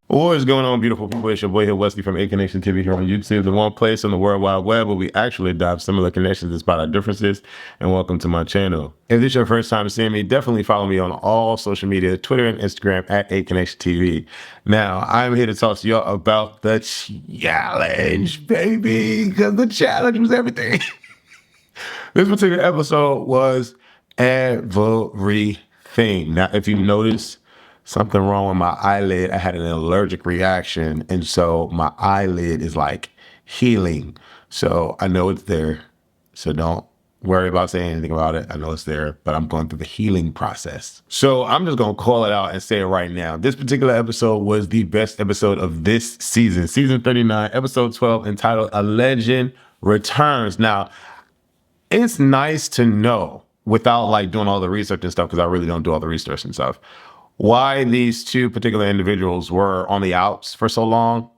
What is going on, beautiful people? It's your boy here, Wesley from AK Nation TV here on YouTube, the one place on the World Wide Web where we actually dive similar connections despite our differences. And welcome to my channel. If this is your first time seeing me, definitely follow me on all social media, Twitter and Instagram at AK Nation TV. Now, I'm here to talk to y'all about the challenge, baby, because the challenge was everything. This particular episode was everything. Now, if you notice, something wrong with my eyelid. I had an allergic reaction. And so my eyelid is like healing. So I know it's there. So don't worry about saying anything about it. I know it's there, but I'm going through the healing process. So I'm just going to call it out and say it right now. This particular episode was the best episode of this season. Season 39, episode 12, entitled A Legend Returns. Now, it's nice to know without like doing all the research and stuff, because I really don't do all the research and stuff, why these two particular individuals were on the outs for so long.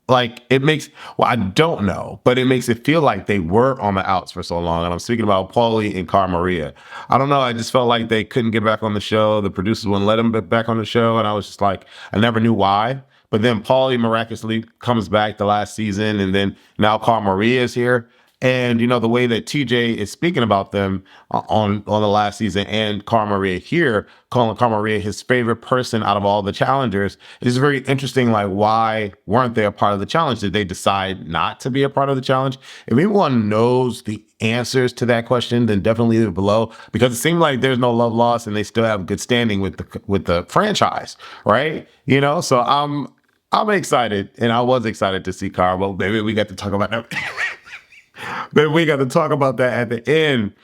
Like it makes, well, I don't know, but it makes it feel like they were on the outs for so long. And I'm speaking about Paulie and Cara Maria. I don't know. I just felt like they couldn't get back on the show. The producers wouldn't let them get back on the show. And I was just like, I never knew why. But then Paulie miraculously comes back the last season. And then now Cara Maria is here. And, you know, the way that TJ is speaking about them on the last season and Cara Maria here, calling Cara Maria his favorite person out of all the challengers, is very interesting. Like, why weren't they a part of the challenge? Did they decide not to be a part of the challenge? If anyone knows the answers to that question, then definitely leave it below, because it seemed like there's no love lost and they still have good standing with the franchise, right? You know, so I'm excited, and I was excited to see Cara. Well, maybe we got to talk about that. But we got to talk about that at the end.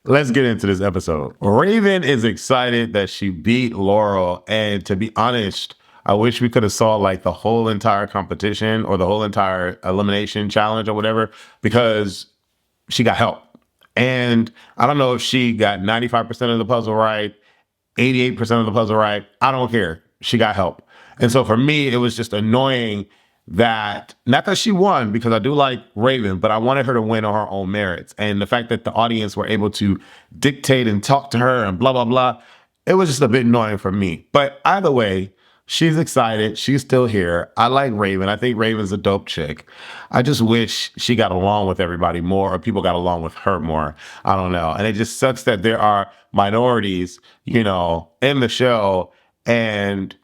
Let's get into this episode. Raven is excited that she beat Laurel. And to be honest, I wish we could have saw like the whole entire competition or the whole entire elimination challenge or whatever, because she got help. And I don't know if she got 95% of the puzzle right, 88% of the puzzle right. I don't care. She got help. And so for me, it was just annoying that, not that she won, because I do like Raven, but I wanted her to win on her own merits. And the fact that the audience were able to dictate and talk to her and blah, blah, blah, it was just a bit annoying for me. But either way, she's excited. She's still here. I like Raven. I think Raven's a dope chick. I just wish she got along with everybody more, or people got along with her more. I don't know. And it just sucks that there are minorities, you know, in the show, and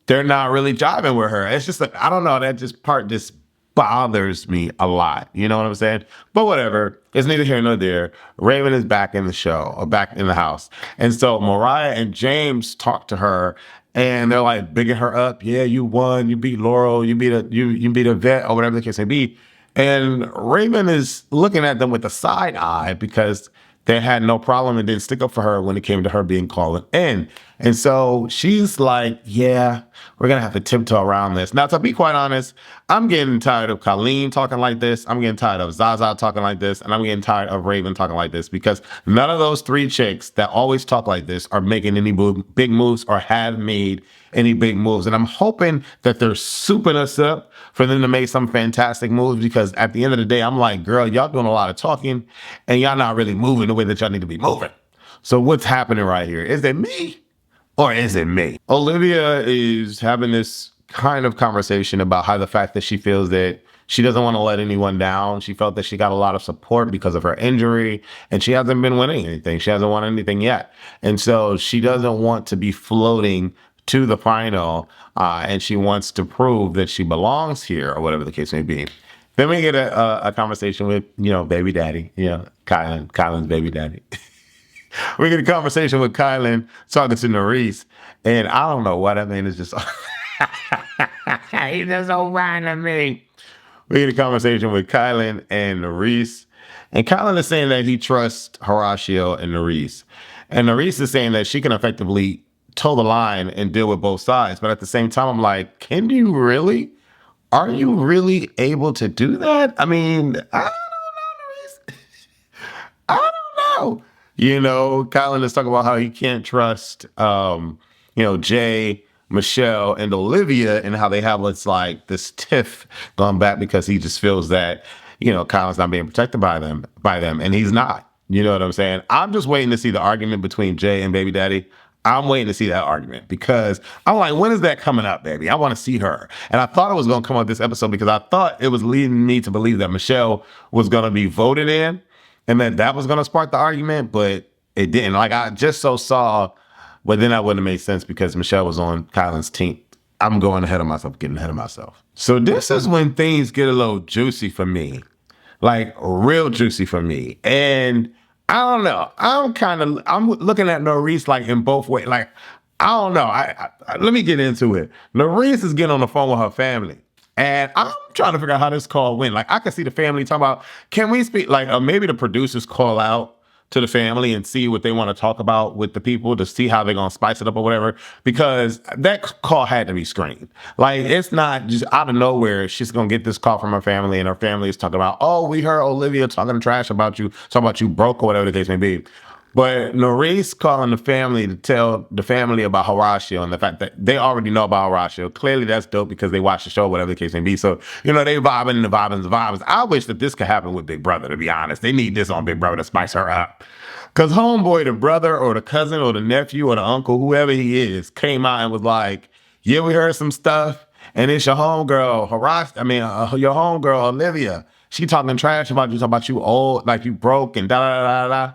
they're not really jiving with her. It's just like, I don't know, that just part just bothers me a lot. You know what I'm saying? But whatever, it's neither here nor there. Raven is back in the show, or back in the house. And so Mariah and James talk to her, and they're like bigging her up. Yeah, you won, you beat Laurel, you beat a vet, or whatever the case may be. And Raven is looking at them with a side eye, because they had no problem and didn't stick up for her when it came to her being called in. And so she's like, yeah, we're going to have to tiptoe around this. Now, to be quite honest, I'm getting tired of Colleen talking like this. I'm getting tired of Zaza talking like this. And I'm getting tired of Raven talking like this, because none of those three chicks that always talk like this are making any big moves or have made any big moves. And I'm hoping that they're souping us up for them to make some fantastic moves, because at the end of the day, I'm like, girl, y'all doing a lot of talking and y'all not really moving the way that y'all need to be moving. So what's happening right here? Is it me? Or is it me? Olivia is having this kind of conversation about how the fact that she feels that she doesn't want to let anyone down. She felt that she got a lot of support because of her injury, and she hasn't been winning anything. She hasn't won anything yet. And so she doesn't want to be floating to the final, and she wants to prove that she belongs here, or whatever the case may be. Then we get a conversation with, you know, baby daddy, you know, Kylan's baby daddy. We get a conversation with Kylan talking to Nerese, and I don't know why that man is just, he's just so fine to me. We get a conversation with Kylan and Nerese, and Kylan is saying that he trusts Horacio and Nerese. And Nerese is saying that she can effectively toe the line and deal with both sides. But at the same time, I'm like, can you really? Are you really able to do that? I mean, I don't know, Nerese. I don't know. You know, Kylan is talking about how he can't trust, you know, Jay, Michelle, and Olivia, and how they have this tiff going back, because he just feels that, you know, Kylan's not being protected by them, and he's not. You know what I'm saying? I'm just waiting to see the argument between Jay and Baby Daddy. I'm waiting to see that argument because I'm like, when is that coming up, baby? I want to see her. And I thought it was going to come up this episode because I thought it was leading me to believe that Michelle was going to be voted in and that was going to spark the argument, but it didn't. Like, I just saw, but then that wouldn't have made sense because Michelle was on Kylan's team. I'm going ahead of myself, getting ahead of myself. So this is when things get a little juicy for me, like real juicy for me. And I don't know. I'm looking at Norris like in both ways. Like, I don't know. Let me get into it. Norris is getting on the phone with her family. And I'm trying to figure out how this call went. Like, I can see the family talking about, can we speak? Like, maybe the producers call out to the family and see what they want to talk about with the people to see how they're going to spice it up or whatever, because that call had to be screened. Like, it's not just out of nowhere. She's going to get this call from her family and her family is talking about, oh, we heard Olivia talking trash about you, talking about you broke or whatever the case may be. But Norris calling the family to tell the family about Horacio and the fact that they already know about Horacio. Clearly that's dope because they watch the show, whatever the case may be. So, they vibing and the vibes. I wish that this could happen with Big Brother, to be honest. They need this on Big Brother to spice her up. Because homeboy, the brother or the cousin or the nephew or the uncle, whoever he is, came out and was like, yeah, we heard some stuff. And it's your homegirl, your homegirl, Olivia. She talking trash about you old, like you broke and da-da-da-da-da.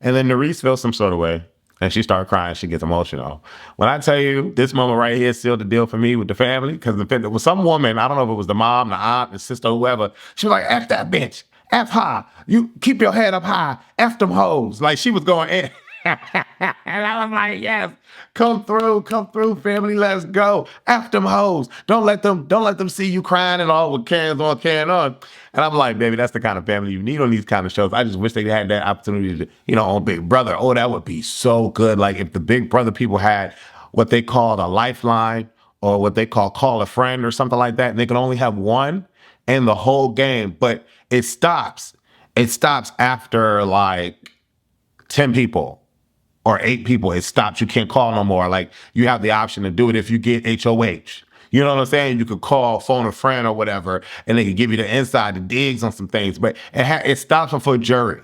And then Nerese feels some sort of way. And she started crying. She gets emotional. When I tell you, this moment right here sealed the deal for me with the family, because there was some woman, I don't know if it was the mom, the aunt, the sister, whoever. She was like, F that bitch. F high. You keep your head up high. F them hoes. Like, she was going in. And I was like, yes, come through, family, let's go. F them hoes. Don't let them see you crying and all with cans on, can on. And I'm like, baby, that's the kind of family you need on these kind of shows. I just wish they had that opportunity to, on Big Brother. Oh, that would be so good. Like, if the Big Brother people had what they called a lifeline or what they call a friend or something like that, and they can only have one in the whole game, but it stops. It stops after like 10 people. Or 8 people, it stops. You can't call no more. Like, you have the option to do it if you get HOH. You know what I'm saying? You could call, phone a friend or whatever, and they can give you the inside, the digs on some things. But it stops them for jury.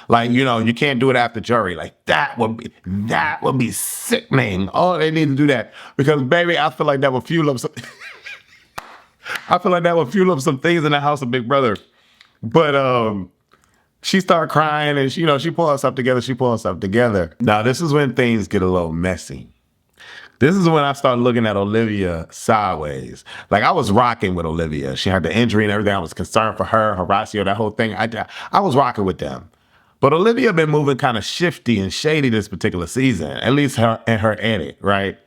Like, you can't do it after jury. Like, that would be sickening. Oh, they need to do that. Because, baby, I feel like that would fuel up some things in the house of Big Brother. But she started crying and she pulled herself together. Now, this is when things get a little messy. This is when I started looking at Olivia sideways. Like, I was rocking with Olivia. She had the injury and everything. I was concerned for her, Horacio, that whole thing. I was rocking with them. But Olivia been moving kind of shifty and shady this particular season, at least in her edit, right?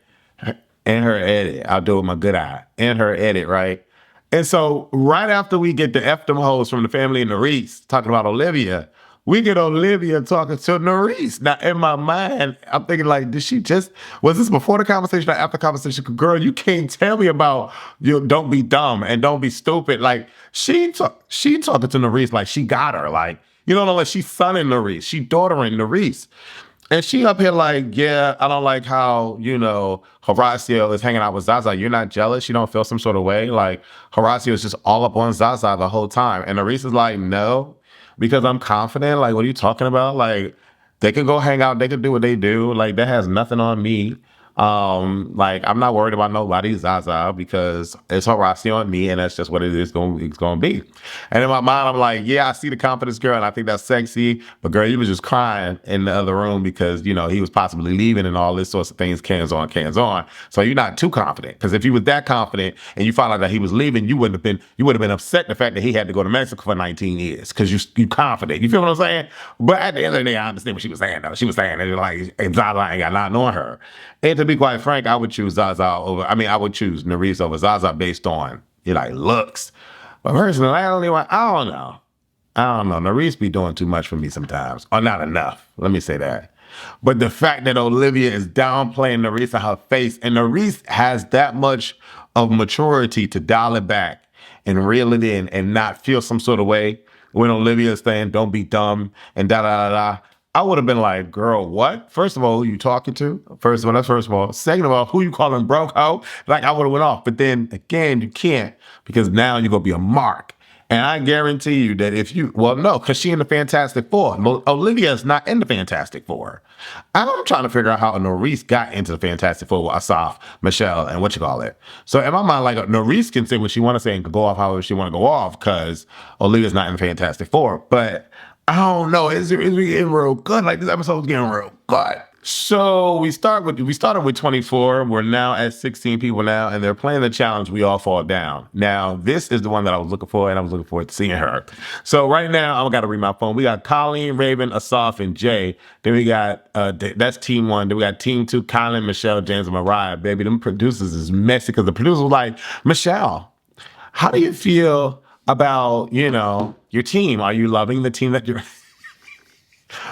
In her edit. I'll do it with my good eye. In her edit, right? And so right after we get the F them hoes from the family and Nerese talking about Olivia, we get Olivia talking to Nerese. Now, in my mind, I'm thinking like, was this before the conversation or after the conversation? Girl, you can't tell me about, don't be dumb and don't be stupid. Like, she talking to Nerese like she got her. Like, like she's sonning Nerese. She daughtering Nerese. And she up here like, yeah, I don't like how, Horacio is hanging out with Zaza. You're not jealous? You don't feel some sort of way? Like, Horacio is just all up on Zaza the whole time. And Nerese is like, no, because I'm confident. Like, what are you talking about? Like, they can go hang out. They can do what they do. Like, that has nothing on me. Like, I'm not worried about nobody, Zaza, because it's Horacio on me, and that's just what it's going to be. And in my mind, I'm like, yeah, I see the confidence, girl, and I think that's sexy. But girl, you was just crying in the other room because, he was possibly leaving and all this sorts of things, cans on. So you're not too confident. Because if you was that confident and you found out that he was leaving, you would have been upset the fact that he had to go to Mexico for 19 years because you confident. You feel what I'm saying? But at the end of the day, I understand what she was saying, though. She was saying that, like, Zaza ain't got nothing on her. And to be quite frank, I would choose Nerese over Zaza based on, looks. But personally, I don't know. Nerese be doing too much for me sometimes. Or not enough. Let me say that. But the fact that Olivia is downplaying Nerese in her face, and Nerese has that much of maturity to dial it back and reel it in and not feel some sort of way when Olivia is saying, don't be dumb and da-da-da-da. I would have been like, girl, what? First of all, who you talking to? First of all. Second of all, who you calling broke hoe? Like, I would have went off. But then, again, you can't, because now you're going to be a mark. And I guarantee you that if you, well, no, because she in the Fantastic Four. Olivia's not in the Fantastic Four. I'm trying to figure out how Norris got into the Fantastic Four with Asaf, Michelle, and what you call it. So in my mind, like Norris can say what she want to say and can go off however she want to go off because Olivia's not in the Fantastic Four. But I don't know. It's getting real good. Like this episode's getting real good. So we started with 24. We're now at 16 people now, and they're playing the challenge. We all fall down. Now this is the one that I was looking for, and I was looking forward to seeing her. So right now I got to read my phone. We got Colleen, Raven, Asaf, and Jay. Then we got that's team one. Then we got team two: Colin, Michelle, James, and Mariah. Baby, them producers is messy because the producer was like, Michelle, how do you feel about your team? Are you loving the team that you're?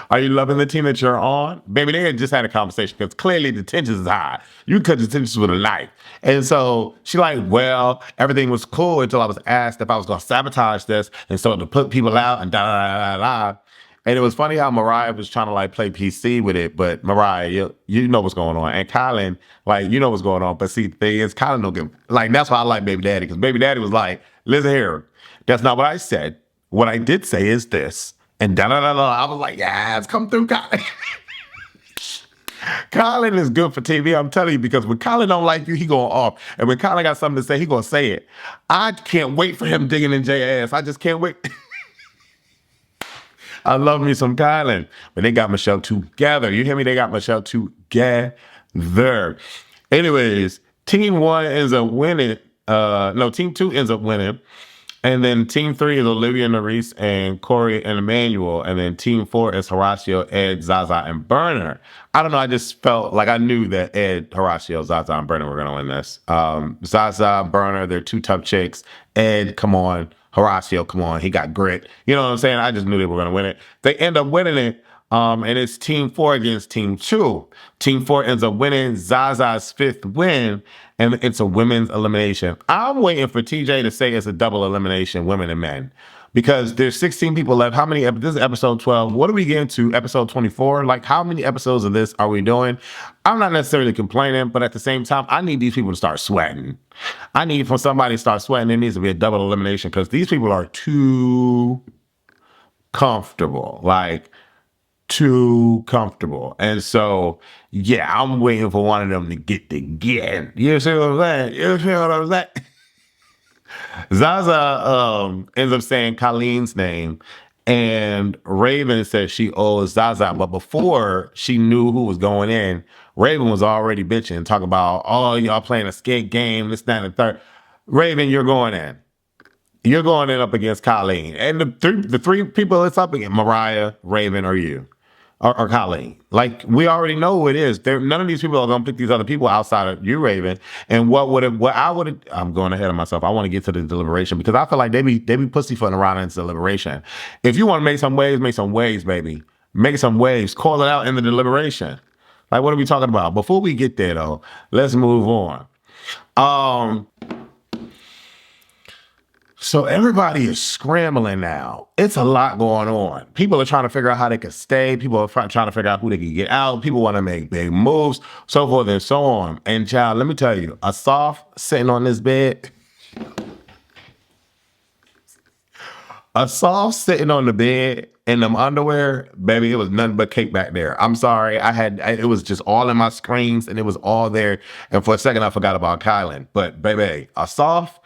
Are you loving the team that you're on? Baby, they had just had a conversation because clearly the tension is high. You cut the tensions with a knife. And so she like, well, everything was cool until I was asked if I was going to sabotage this and so to put people out and da. And it was funny how Mariah was trying to like play PC with it, but Mariah, you know what's going on. And Colin, like, you know what's going on. But see, the thing is, Colin don't give, like, that's why I like Baby Daddy, because Baby Daddy was like, listen here, that's not what I said. What I did say is this. And I was like, yes, come through, Colin. Colin is good for TV, I'm telling you, because when Colin don't like you, he going off. And when Colin got something to say, he going to say it. I can't wait for him digging in Jay's ass. I just can't wait. I love me some Colin. But they got Michelle together. You hear me? They got Michelle together. Anyways, team one ends up winning. Team two ends up winning. And then team three is Olivia, Norris, and Corey and Emmanuel. And then team four is Horacio, Ed, Zaza, and Burner. I don't know. I just felt like I knew that Ed, Horacio, Zaza, and Burner were going to win this. Zaza, Burner, they're two tough chicks. Ed, come on. Horacio, come on. He got grit. You know what I'm saying? I just knew they were going to win it. They end up winning it. And it's team four against team two. Team four ends up winning Zaza's fifth win, and it's a women's elimination. I'm waiting for TJ to say it's a double elimination, women and men, because there's 16 people left. How many? This is episode 12. What are we getting to? Episode 24? Like, how many episodes of this are we doing? I'm not necessarily complaining, but at the same time, I need these people to start sweating. I need for somebody to start sweating. There needs to be a double elimination because these people are too comfortable. Like, too comfortable. And so, yeah, I'm waiting for one of them to get together. You see what I'm saying? You see what I'm saying? Zaza ends up saying Colleen's name, and Raven says she owes Zaza. But before she knew who was going in, Raven was already bitching, talking about, oh, y'all playing a skate game, this, that, and the third. Raven, you're going in. You're going in up against Colleen. And the three people it's up against, Mariah, Raven, or you. Or Colleen. Like, we already know who it is. None of these people are going to pick these other people outside of you, Raven. And I'm going ahead of myself. I want to get to the deliberation because I feel like they be pussyfooting around in deliberation. If you want to make some waves, baby. Make some waves. Call it out in the deliberation. Like, what are we talking about? Before we get there, though, let's move on. So everybody is scrambling now. It's a lot going on. People are trying to figure out how they could stay. People are trying to figure out who they can get out. People want to make big moves, so forth and so on. And child, let me tell you, Asaf sitting on this bed. Asaf sitting on the bed in them underwear, baby, it was nothing but cake back there. I'm sorry. It was just all in my screens and it was all there. And for a second, I forgot about Kylan. But baby, Asaf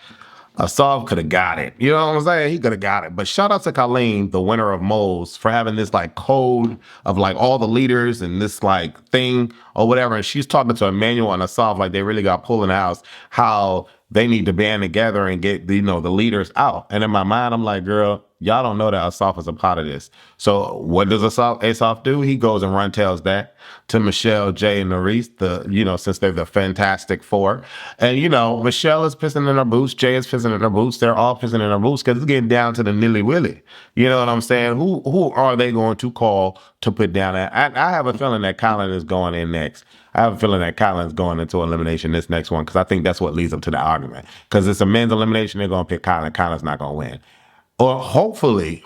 could have got it. You know what I'm saying? He could have got it. But shout out to Colleen, the winner of Moles, for having this like code of like all the leaders and this like thing or whatever. And she's talking to Emmanuel and Asaf like they really got pulled in the house, how they need to band together and get, the leaders out. And in my mind, I'm like, girl, y'all don't know that Asaf is a part of this. So what does Asaf do? He goes and tells that to Michelle, Jay, and Norris, since they're the Fantastic Four. And, Michelle is pissing in her boots. Jay is pissing in her boots. They're all pissing in their boots because it's getting down to the nilly-willy. You know what I'm saying? Who are they going to call to put down that? I have a feeling that Colin is going in next. I have a feeling that Colin's going into elimination this next one because I think that's what leads up to the argument. Because it's a men's elimination, they're going to pick Colin. Colin's not going to win. Or hopefully,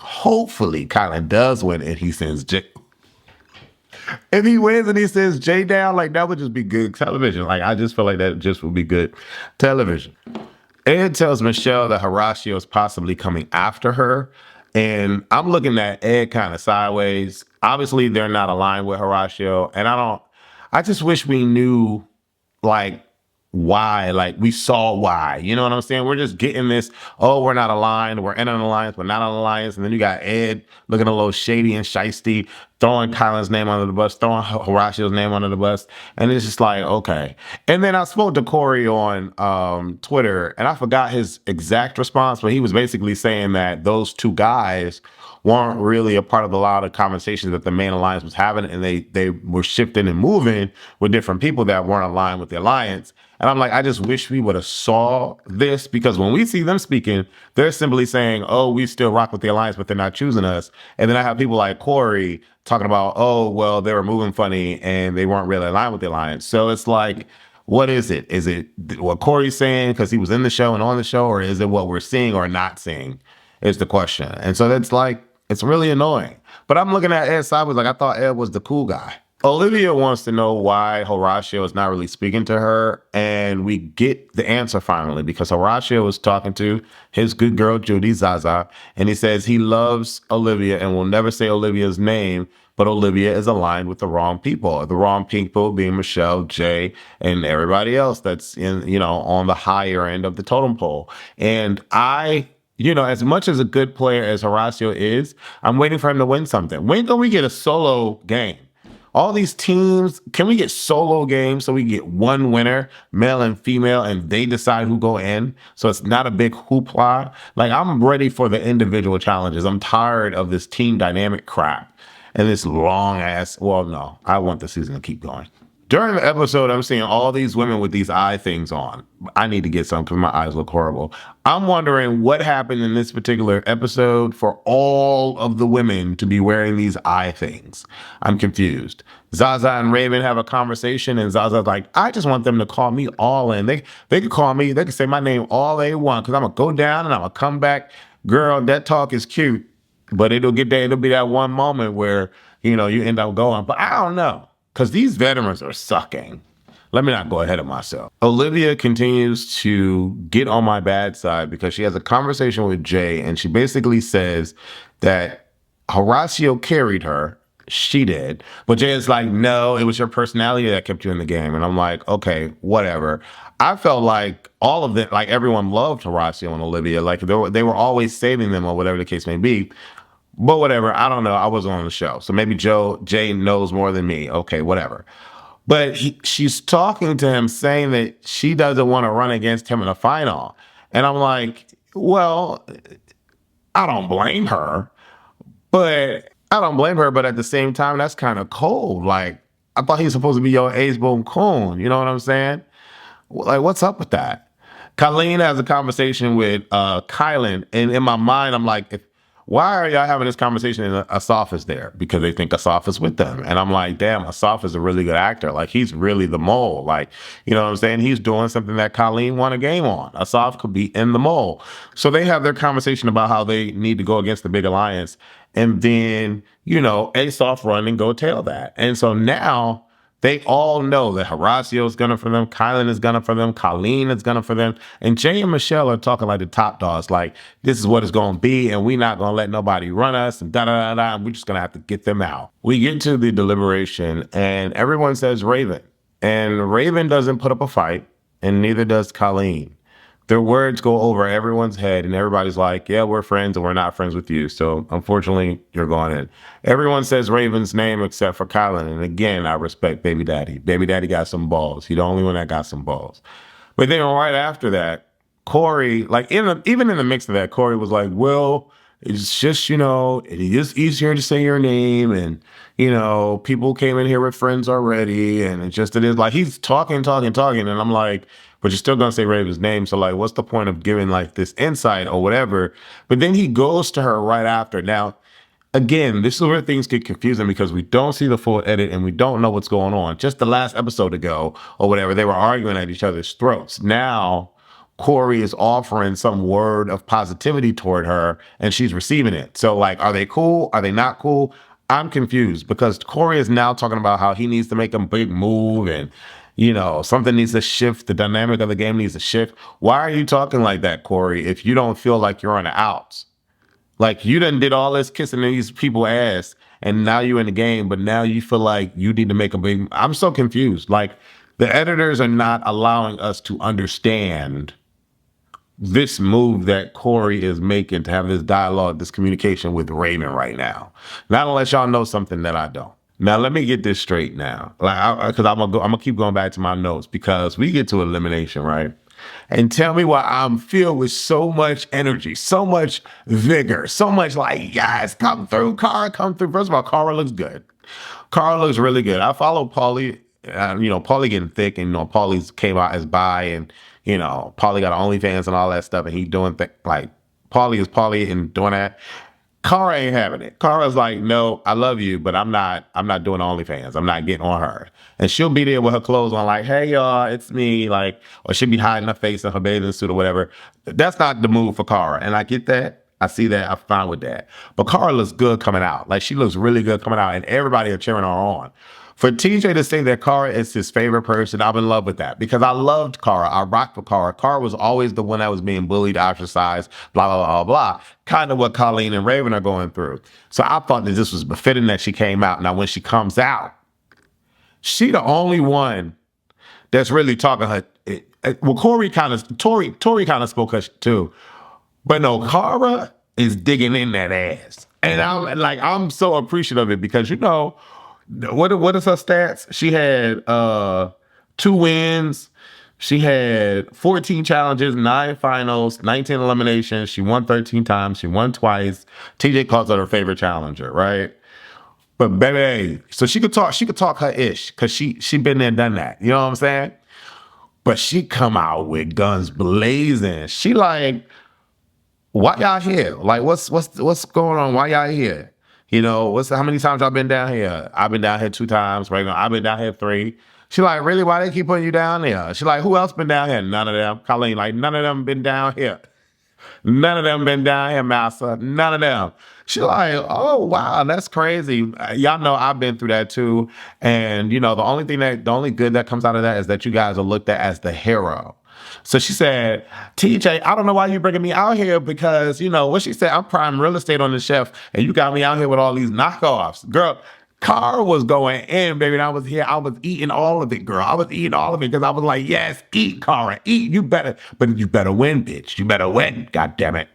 Colin does win and he sends Jay. If he wins and he sends Jay down, like that would just be good television. Like I just feel like that just would be good television. Ed tells Michelle that Horacio is possibly coming after her. And I'm looking at Ed kind of sideways. Obviously, they're not aligned with Horacio. And I just wish we knew, like, why. Like, we saw why. You know what I'm saying? We're just getting this, oh, we're not aligned. We're in an alliance. We're not an alliance. And then you got Ed looking a little shady and shisty, throwing Kylan's name under the bus, throwing Horacio's name under the bus. And it's just like, okay. And then I spoke to Corey on Twitter, and I forgot his exact response, but he was basically saying that those two guys weren't really a part of a lot of conversations that the main alliance was having, and they were shifting and moving with different people that weren't aligned with the alliance. And I'm like, I just wish we would have saw this, because when we see them speaking, they're simply saying, oh, we still rock with the alliance, but they're not choosing us. And then I have people like Corey talking about, oh, well, they were moving funny and they weren't really aligned with the alliance. So it's like, what is it? Is it what Corey's saying because he was in the show and on the show, or is it what we're seeing or not seeing is the question. And so that's like, it's really annoying. But I'm looking at Ed sideways, like I thought Ed was the cool guy. Olivia wants to know why Horacio is not really speaking to her, and we get the answer finally, because Horacio was talking to his good girl Judy, Zaza, and he says he loves Olivia and will never say Olivia's name, but Olivia is aligned with the wrong people being Michelle, Jay, and everybody else that's in, on the higher end of the totem pole. And as much as a good player as Horacio is, I'm waiting for him to win something. When can we get a solo game? All these teams, can we get solo games so we get one winner, male and female, and they decide who go in? So it's not a big hoopla. Like, I'm ready for the individual challenges. I'm tired of this team dynamic crap and this long ass. Well, no, I want the season to keep going. During the episode, I'm seeing all these women with these eye things on. I need to get some because my eyes look horrible. I'm wondering what happened in this particular episode for all of the women to be wearing these eye things. I'm confused. Zaza and Raven have a conversation, and Zaza's like, I just want them to call me All In. They could call me, they could say my name all they want, because I'm going to go down and I'm going to come back. Girl, that talk is cute, but it'll be that one moment where, you end up going. But I don't know. Because these veterans are sucking. Let me not go ahead of myself. Olivia continues to get on my bad side because she has a conversation with Jay, and she basically says that Horacio carried her. She did. But Jay is like, no, it was your personality that kept you in the game. And I'm like, okay, whatever. I felt like all of them, like everyone loved Horacio and Olivia. Like they were always saving them or whatever the case may be. But whatever, I don't know. I wasn't on the show. So maybe Jay knows more than me. Okay, whatever. But she's talking to him saying that she doesn't want to run against him in a final. And I'm like, well, I don't blame her. But at the same time, that's kind of cold. Like, I thought he was supposed to be your ace boom coon. You know what I'm saying? Like, what's up with that? Colleen has a conversation with Kylan. And in my mind, I'm like, why are y'all having this conversation and Asaf is there? Because they think Asaf is with them. And I'm like, damn, Asaf is a really good actor. Like, he's really the mole. Like, you know what I'm saying? He's doing something that Colleen won a game on. Asaf could be in the mole. So they have their conversation about how they need to go against the big alliance. And then, Asaf run and go tell that. And so now they all know that Horacio is gunning for them, Kylan is gunning for them, Colleen is gunning for them, and Jay and Michelle are talking like the top dogs, like, this is what it's going to be, and we're not going to let nobody run us, and da-da-da-da, and we're just going to have to get them out. We get to the deliberation, and everyone says Raven, and Raven doesn't put up a fight, and neither does Colleen. Their words go over everyone's head, and everybody's like, yeah, we're friends and we're not friends with you. So unfortunately, you're going in. Everyone says Raven's name except for Kylan. And again, I respect Baby Daddy. Baby Daddy got some balls. He's the only one that got some balls. But then right after that, Corey, like even in the mix of that, Corey was like, well, it's just, it is easier to say your name. And, people came in here with friends already. And it is like, he's talking. And I'm like, but you're still going to say Raven's name. So like, what's the point of giving like this insight or whatever? But then he goes to her right after. Now, again, this is where things get confusing because we don't see the full edit and we don't know what's going on. Just the last episode ago or whatever, they were arguing at each other's throats. Now, Corey is offering some word of positivity toward her and she's receiving it. So like, are they cool? Are they not cool? I'm confused because Corey is now talking about how he needs to make a big move and Something needs to shift. The dynamic of the game needs to shift. Why are you talking like that, Corey, if you don't feel like you're on the outs? Like you done did all this kissing these people ass and now you're in the game, but now you feel like you need to make a big, I'm so confused. Like the editors are not allowing us to understand this move that Corey is making to have this dialogue, this communication with Raven right now. Not unless y'all know something that I don't. Now let me get this straight now, like because I'm gonna keep going back to my notes because we get to elimination, right? And tell me why I'm filled with so much energy, so much vigor, so much like, yes, come through, Cara, come through. First of all, Cara looks good. Cara looks really good. I follow Paulie. Paulie getting thick, and Paulie's came out as bi, and Paulie got OnlyFans and all that stuff, and he doing like Paulie is Paulie and doing that. Cara ain't having it. Cara's like, no, I love you, but I'm not doing OnlyFans. I'm not getting on her. And she'll be there with her clothes on, like, hey y'all, it's me, like, or she'll be hiding her face in her bathing suit or whatever. That's not the move for Cara. And I get that. I see that. I'm fine with that. But Cara looks good coming out. Like she looks really good coming out, and everybody are cheering her on. For TJ to say that Cara is his favorite person, I'm in love with that because I loved Cara. I rocked for Cara. Cara was always the one that was being bullied, ostracized, blah, blah, blah, blah. Kind of what Colleen and Raven are going through. So I thought that this was befitting that she came out. Now, when she comes out, she the only one that's really talking her. Well, Tori kind of spoke her too. But no, Cara is digging in that ass. And I'm so appreciative of it because what is her stats? She had 2 wins. She had 14 challenges, 9 finals, 19 eliminations. She won 13 times. She won twice. TJ calls her favorite challenger, right? But baby, so she could talk her ish because she been there, done that. You know what I'm saying? But she come out with guns blazing. She like, why y'all here? Like, what's going on? Why y'all here? How many times y'all been down here? I've been down here 2 times, right? I've been down here 3. She like, really? Why they keep putting you down there? She like, who else been down here? None of them. Colleen, like, none of them been down here. None of them been down here, master. None of them. She like, oh wow, that's crazy. Y'all know I've been through that too. And the only good that comes out of that is that you guys are looked at as the hero. So she said, TJ, I don't know why you bringing me out here because, what she said, I'm prime real estate on the shelf and you got me out here with all these knockoffs. Girl, Cara was going in, baby, and I was here. I was eating all of it, girl. I was eating all of it because I was like, yes, eat, Cara, eat. But you better win, bitch. You better win, God damn it.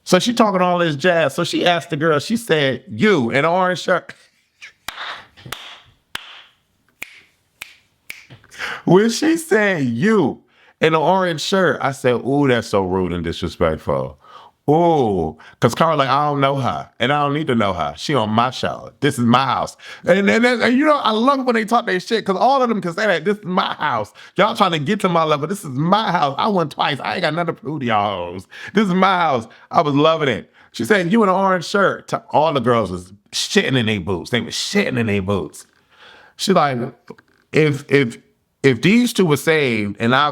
So she talking all this jazz. So she asked the girl, she said, you in an orange shirt. When she said you in an orange shirt, I said, ooh, that's so rude and disrespectful. Ooh, because Cara like, I don't know her, and I don't need to know her. She on my show. This is my house. And I love when they talk their shit, because all of them can say that. This is my house. Y'all trying to get to my level. This is my house. I won twice. I ain't got nothing to prove to y'all hoes. This is my house. I was loving it. She said, you in an orange shirt. All the girls was shitting in their boots. They was shitting in their boots. She like, if these two were saved and I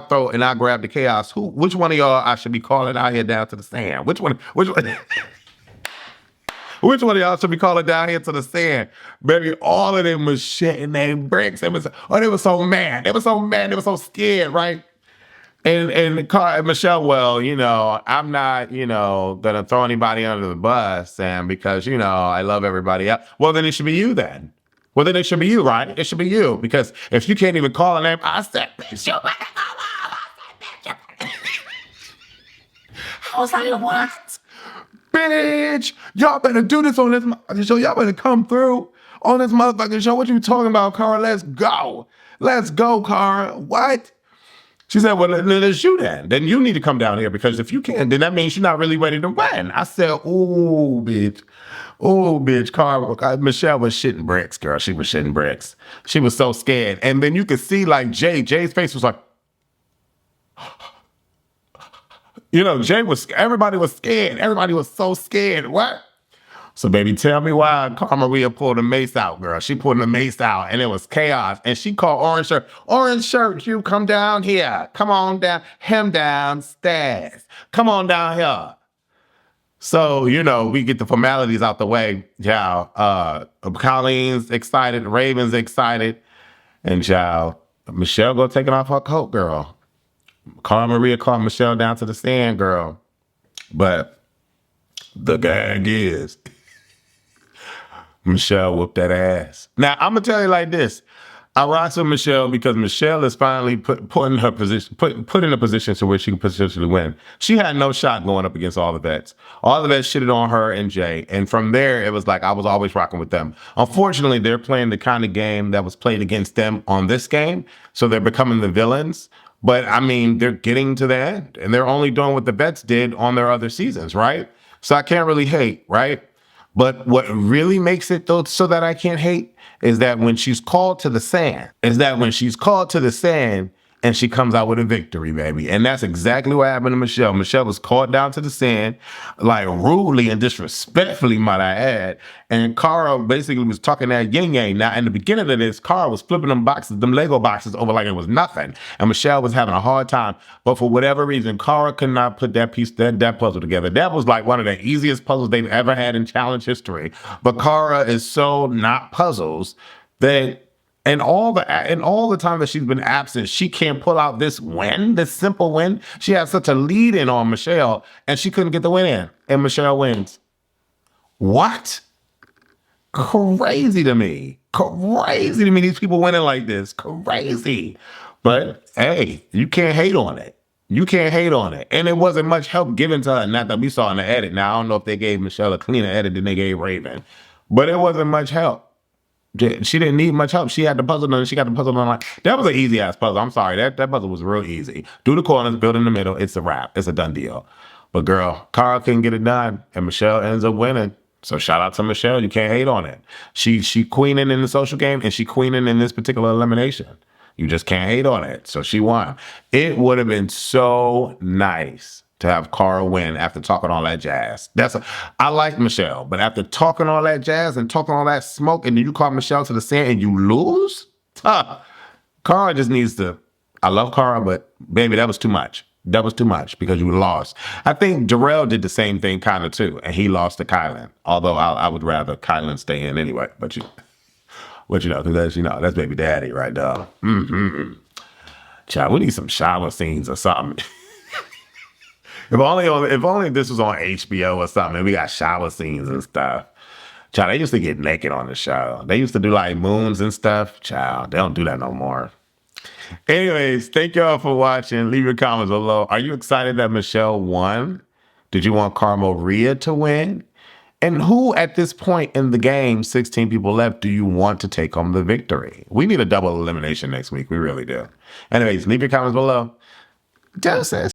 grab the chaos, which one of y'all I should be calling out here down to the sand? Which one which one of y'all should be calling down here to the sand? Baby, all of them was shitting their bricks. They were so mad. They were so mad. They were so scared, right? And Michelle, well, I'm not, gonna throw anybody under the bus, and because, I love everybody else. Well, then it should be you then. Well, then it should be you, right? It should be you. Because if you can't even call a name, I said, bitch, you better call up. I was like, what? Bitch, y'all better do this on this motherfucking show. Y'all better come through on this motherfucking show. What you talking about, Cara? Let's go. Let's go, Cara. What? She said, well, then it's you then. Then you need to come down here because if you can't, then that means you're not really ready to win. I said, oh, bitch. Oh, bitch, Cara. Michelle was shitting bricks, girl. She was shitting bricks. She was so scared. And then you could see like Jay's face was like, everybody was scared. Everybody was so scared. What? So, baby, tell me why Cara Maria pulled the mace out, girl. She pulled the mace out, and it was chaos. And she called Orange Shirt. Orange Shirt, you come down here. Come on down. Him downstairs. Come on down here. So, we get the formalities out the way. Yeah, Colleen's excited. Raven's excited. And, child, Michelle go taking off her coat, girl. Cara Maria called Michelle down to the stand, girl. But the gag is Michelle whooped that ass. Now I'm gonna tell you like this. I rock with Michelle because Michelle is finally put in her position, put in a position to where she can potentially win. She had no shot going up against all the vets. All the vets shitted on her and Jay. And from there, it was like I was always rocking with them. Unfortunately, they're playing the kind of game that was played against them on this game. So they're becoming the villains. But I mean, they're getting to the end and they're only doing what the vets did on their other seasons, right? So I can't really hate, right? But what really makes it though so that I can't hate is that when she's called to the sand, and she comes out with a victory, baby. And that's exactly what happened to Michelle. Michelle was called down to the sand, like rudely and disrespectfully, might I add. And Cara basically was talking that yin yang. Now, in the beginning of this, Cara was flipping them Lego boxes over like it was nothing. And Michelle was having a hard time. But for whatever reason, Cara could not put that puzzle together. That was like one of the easiest puzzles they've ever had in challenge history. But Cara is so not puzzles that and all the time that she's been absent, she can't pull out this simple win. She had such a lead in on Michelle, and she couldn't get the win in, and Michelle wins. What? Crazy to me. Crazy to me. These people winning like this. Crazy. But hey, you can't hate on it. You can't hate on it. And it wasn't much help given to her. Not that we saw in the edit. Now, I don't know if they gave Michelle a cleaner edit than they gave Raven, but it wasn't much help. She didn't need much help. She had the puzzle done. She got the puzzle done. Like, that was an easy ass puzzle. I'm sorry. That puzzle was real easy. Do the corners, build in the middle. It's a wrap. It's a done deal. But girl, Cara couldn't get it done, and Michelle ends up winning. So shout out to Michelle. You can't hate on it. She queening in the social game, and she queening in this particular elimination. You just can't hate on it. So she won. It would have been so nice to have Cara win after talking all that jazz. I like Michelle, but after talking all that jazz and talking all that smoke, and then you call Michelle to the sand and you lose? Cara just needs to, I love Cara, but baby, that was too much. That was too much because you lost. I think Jarrell did the same thing kind of too, and he lost to Kylan. Although I would rather Kylan stay in anyway, but you know, because that's baby daddy right now. Child, we need some shower scenes or something. If only this was on HBO or something, and we got shower scenes and stuff. Child, they used to get naked on the show. They used to do like moons and stuff. Child, they don't do that no more. Anyways, thank y'all for watching. Leave your comments below. Are you excited that Michelle won? Did you want Cara Maria to win? And who at this point in the game, 16 people left, do you want to take home the victory? We need a double elimination next week. We really do. Anyways, leave your comments below. Deuces.